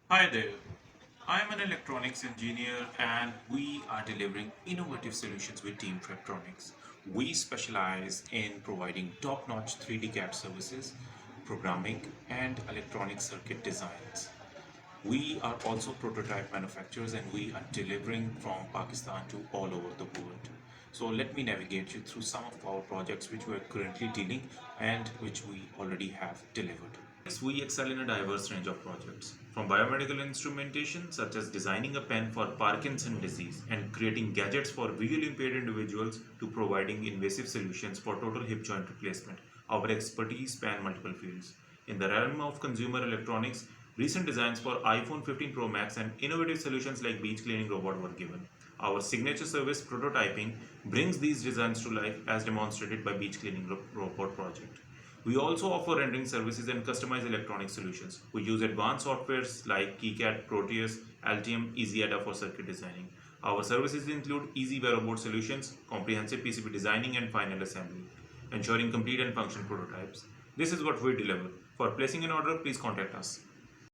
Hi there. I'm an electronics engineer and we are delivering innovative solutions with Team Fab Tronics. We specialize in providing top-notch 3D CAD services, programming, and electronic circuit designs. We are also prototype manufacturers and we are delivering from Pakistan to all over the world. So let me navigate you through some of our projects which we are currently dealing and which we already have delivered. Yes, we excel in a diverse range of projects, from biomedical instrumentation such as designing a pen for Parkinson's disease and creating gadgets for visually impaired individuals to providing invasive solutions for total hip joint replacement. Our expertise span multiple fields. In the realm of consumer electronics, recent designs for iPhone 15 Pro Max and innovative solutions like beach cleaning robot were given. Our signature service prototyping brings these designs to life as demonstrated by beach cleaning robot project. We also offer rendering services and customized electronic solutions. We use advanced softwares like KiCad, Proteus, Altium, EasyAda for circuit designing. Our services include easy wearable solutions, comprehensive PCB designing, and final assembly, ensuring complete and functional prototypes. This is what we deliver. For placing an order, please contact us.